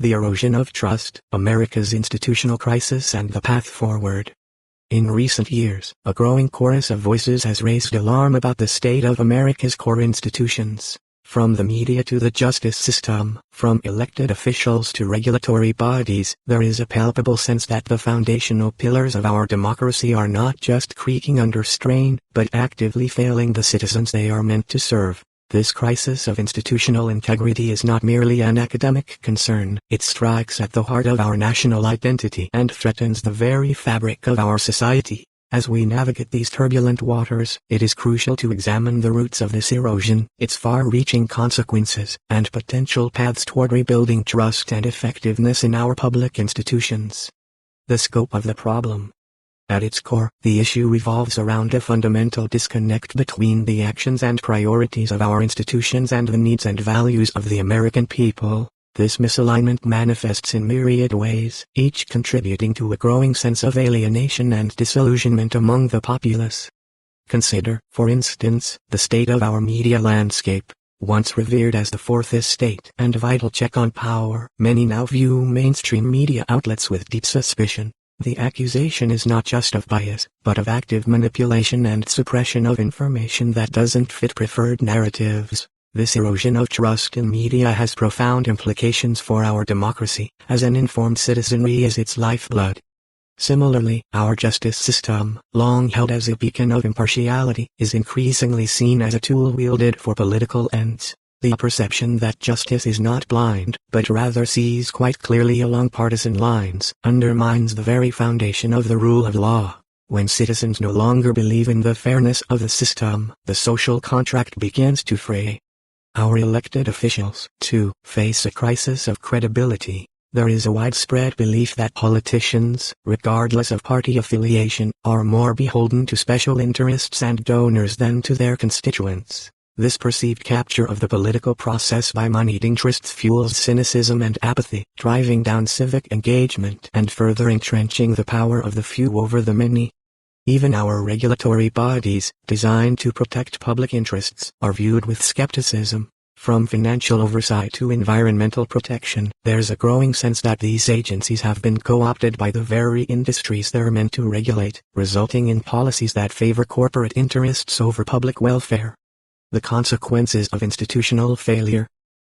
The Erosion of Trust, America's Institutional Crisis and the Path Forward. In recent years, a growing chorus of voices has raised alarm about the state of America's core institutions. From the media to the justice system, from elected officials to regulatory bodies, there is a palpable sense that the foundational pillars of our democracy are not just creaking under strain, but actively failing the citizens they are meant to serve. This crisis of institutional integrity is not merely an academic concern, it strikes at the heart of our national identity and threatens the very fabric of our society. As we navigate these turbulent waters, it is crucial to examine the roots of this erosion, its far-reaching consequences, and potential paths toward rebuilding trust and effectiveness in our public institutions. The scope of the problem. At its core, the issue revolves around a fundamental disconnect between the actions and priorities of our institutions and the needs and values of the American people. This misalignment manifests in myriad ways, each contributing to a growing sense of alienation and disillusionment among the populace. Consider, for instance, the state of our media landscape. Once revered as the fourth estate and a vital check on power, many now view mainstream media outlets with deep suspicion. The accusation is not just of bias, but of active manipulation and suppression of information that doesn't fit preferred narratives. This erosion of trust in media has profound implications for our democracy, as an informed citizenry is its lifeblood. Similarly, our justice system, long held as a beacon of impartiality, is increasingly seen as a tool wielded for political ends. The perception that justice is not blind, but rather sees quite clearly along partisan lines, undermines the very foundation of the rule of law. When citizens no longer believe in the fairness of the system, the social contract begins to fray. Our elected officials, too, face a crisis of credibility. There is a widespread belief that politicians, regardless of party affiliation, are more beholden to special interests and donors than to their constituents. This perceived capture of the political process by moneyed interests fuels cynicism and apathy, driving down civic engagement and further entrenching the power of the few over the many. Even our regulatory bodies, designed to protect public interests, are viewed with skepticism. From financial oversight to environmental protection, there's a growing sense that these agencies have been co-opted by the very industries they're meant to regulate, resulting in policies that favor corporate interests over public welfare. The consequences of institutional failure.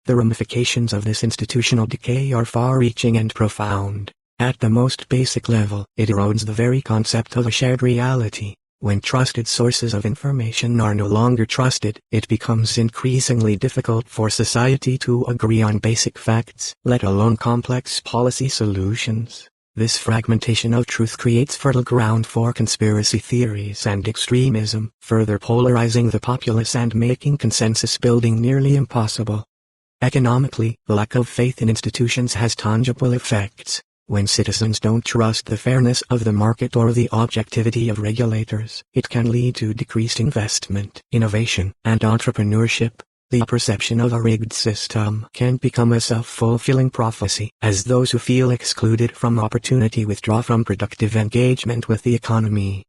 The ramifications of this institutional decay are far-reaching and profound. At the most basic level, it erodes the very concept of a shared reality. When trusted sources of information are no longer trusted, it becomes increasingly difficult for society to agree on basic facts, let alone complex policy solutions. This fragmentation of truth creates fertile ground for conspiracy theories and extremism, further polarizing the populace and making consensus building nearly impossible. Economically, the lack of faith in institutions has tangible effects. When citizens don't trust the fairness of the market or the objectivity of regulators, it can lead to decreased investment, innovation, and entrepreneurship. The perception of a rigged system can become a self-fulfilling prophecy, as those who feel excluded from opportunity withdraw from productive engagement with the economy.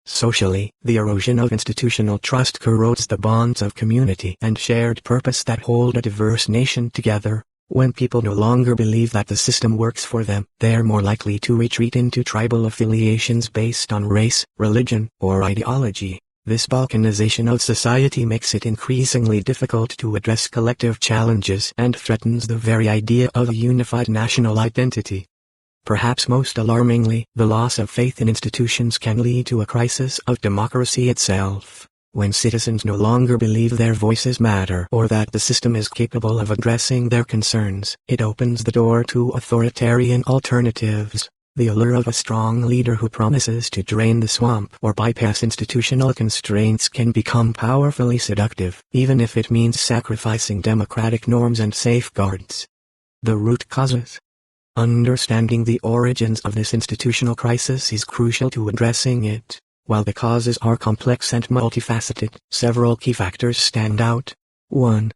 Socially, the erosion of institutional trust corrodes the bonds of community and shared purpose that hold a diverse nation together. When people no longer believe that the system works for them, they're more likely to retreat into tribal affiliations based on race, religion, or ideology. This balkanization of society makes it increasingly difficult to address collective challenges and threatens the very idea of a unified national identity. Perhaps most alarmingly, the loss of faith in institutions can lead to a crisis of democracy itself. When citizens no longer believe their voices matter or that the system is capable of addressing their concerns, it opens the door to authoritarian alternatives. The allure of a strong leader who promises to drain the swamp or bypass institutional constraints can become powerfully seductive, even if it means sacrificing democratic norms and safeguards. The root causes. Understanding the origins of this institutional crisis is crucial to addressing it. While the causes are complex and multifaceted, several key factors stand out. 1.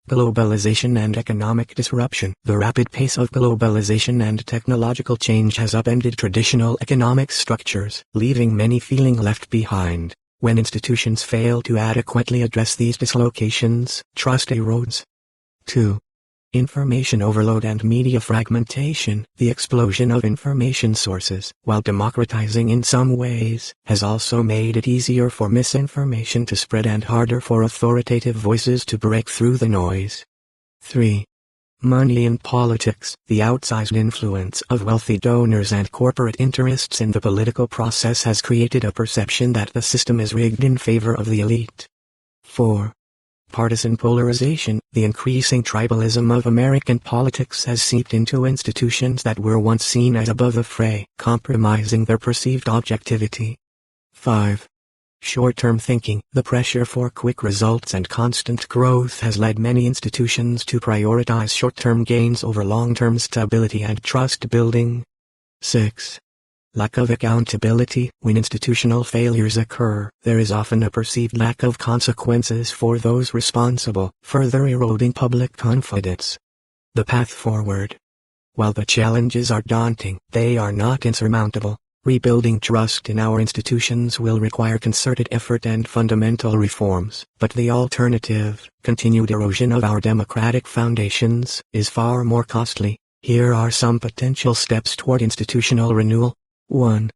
Globalization and economic disruption. The rapid pace of globalization and technological change has upended traditional economic structures, leaving many feeling left behind. When institutions fail to adequately address these dislocations, trust erodes. 2. Information overload and media fragmentation. The explosion of information sources, while democratizing in some ways, has also made it easier for misinformation to spread and harder for authoritative voices to break through the noise. 3. Money in politics. The outsized influence of wealthy donors and corporate interests in the political process has created a perception that the system is rigged in favor of the elite. 4. Partisan polarization. The increasing tribalism of American politics has seeped into institutions that were once seen as above the fray, compromising their perceived objectivity. 5. Short-term thinking. The pressure for quick results and constant growth has led many institutions to prioritize short-term gains over long-term stability and trust building. 6. Lack of accountability. When institutional failures occur, there is often a perceived lack of consequences for those responsible, further eroding public confidence. The path forward. While the challenges are daunting, they are not insurmountable. Rebuilding trust in our institutions will require concerted effort and fundamental reforms, but the alternative, continued erosion of our democratic foundations, is far more costly. Here are some potential steps toward institutional renewal. 1.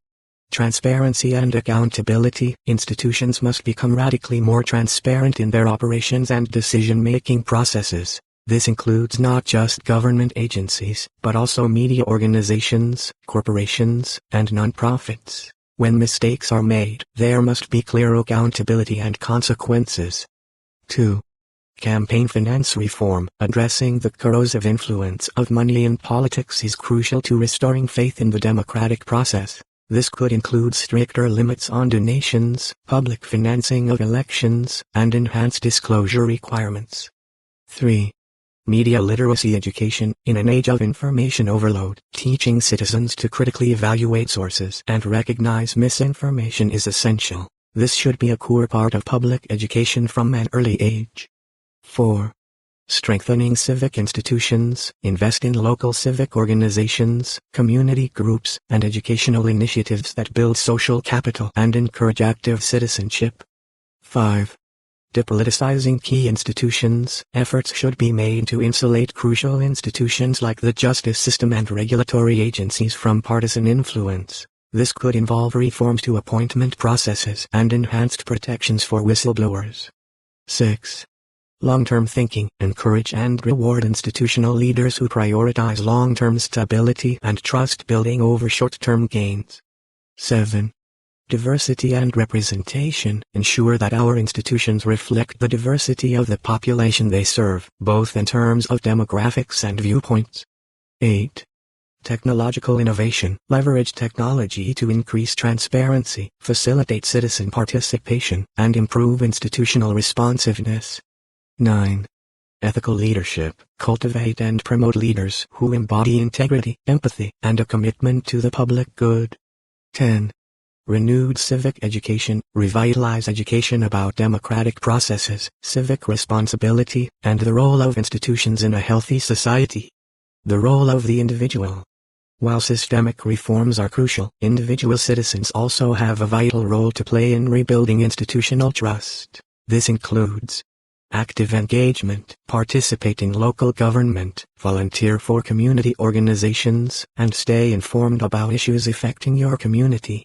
Transparency and accountability. Institutions must become radically more transparent in their operations and decision-making processes. This includes not just government agencies, but also media organizations, corporations, and nonprofits. When mistakes are made, there must be clear accountability and consequences. 2. Campaign finance reform. Addressing the corrosive influence of money in politics is crucial to restoring faith in the democratic process. This could include stricter limits on donations, public financing of elections, and enhanced disclosure requirements. 3. Media literacy education. In an age of information overload, teaching citizens to critically evaluate sources and recognize misinformation is essential. This should be a core part of public education from an early age. 4. Strengthening civic institutions. Invest in local civic organizations, community groups, and educational initiatives that build social capital and encourage active citizenship. 5. Depoliticizing key institutions. Efforts should be made to insulate crucial institutions like the justice system and regulatory agencies from partisan influence. This could involve reforms to appointment processes and enhanced protections for whistleblowers. 6. Long-term thinking. Encourage and reward institutional leaders who prioritize long-term stability and trust building over short-term gains. 7. Diversity and representation. Ensure that our institutions reflect the diversity of the population they serve, both in terms of demographics and viewpoints. 8. Technological innovation. Leverage technology to increase transparency, facilitate citizen participation, and improve institutional responsiveness. 9. Ethical leadership. Cultivate and promote leaders who embody integrity, empathy, and a commitment to the public good. 10. Renewed civic education. Revitalize education about democratic processes, civic responsibility, and the role of institutions in a healthy society. The role of the individual. While systemic reforms are crucial, individual citizens also have a vital role to play in rebuilding institutional trust. This includes active engagement, participate in local government, volunteer for community organizations, and stay informed about issues affecting your community.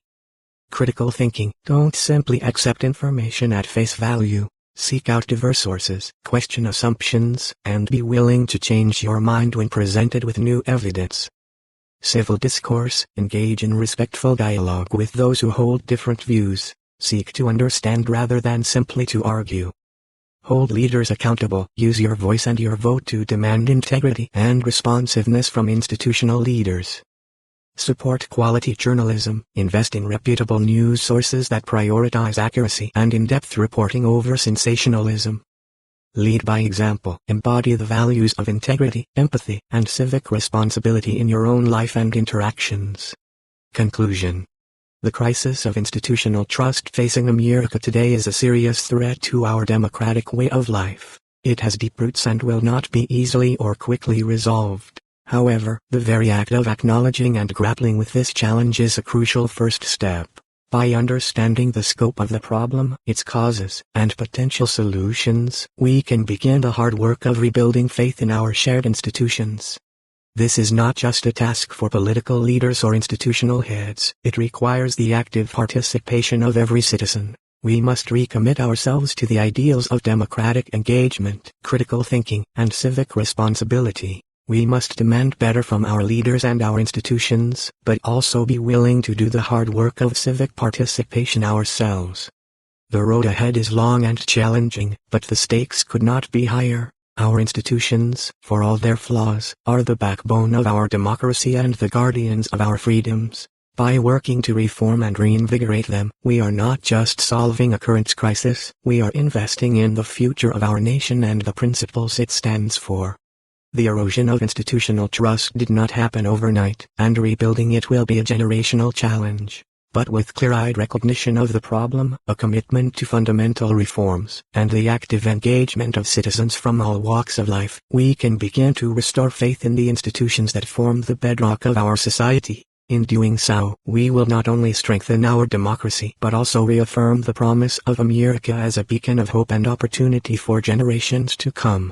Critical thinking. Don't simply accept information at face value. Seek out diverse sources, question assumptions, and be willing to change your mind when presented with new evidence. Civil discourse. Engage in respectful dialogue with those who hold different views. Seek to understand rather than simply to argue. Hold leaders accountable. Use your voice and your vote to demand integrity and responsiveness from institutional leaders. Support quality journalism. Invest in reputable news sources that prioritize accuracy and in-depth reporting over sensationalism. Lead by example. Embody the values of integrity, empathy, and civic responsibility in your own life and interactions. Conclusion. The crisis of institutional trust facing America today is a serious threat to our democratic way of life. It has deep roots and will not be easily or quickly resolved. However, the very act of acknowledging and grappling with this challenge is a crucial first step. By understanding the scope of the problem, its causes, and potential solutions, we can begin the hard work of rebuilding faith in our shared institutions. This is not just a task for political leaders or institutional heads, it requires the active participation of every citizen. We must recommit ourselves to the ideals of democratic engagement, critical thinking, and civic responsibility. We must demand better from our leaders and our institutions, but also be willing to do the hard work of civic participation ourselves. The road ahead is long and challenging, but the stakes could not be higher. Our institutions, for all their flaws, are the backbone of our democracy and the guardians of our freedoms. By working to reform and reinvigorate them, we are not just solving a current crisis, we are investing in the future of our nation and the principles it stands for. The erosion of institutional trust did not happen overnight, and rebuilding it will be a generational challenge. But with clear-eyed recognition of the problem, a commitment to fundamental reforms, and the active engagement of citizens from all walks of life, we can begin to restore faith in the institutions that form the bedrock of our society. In doing so, we will not only strengthen our democracy but also reaffirm the promise of America as a beacon of hope and opportunity for generations to come.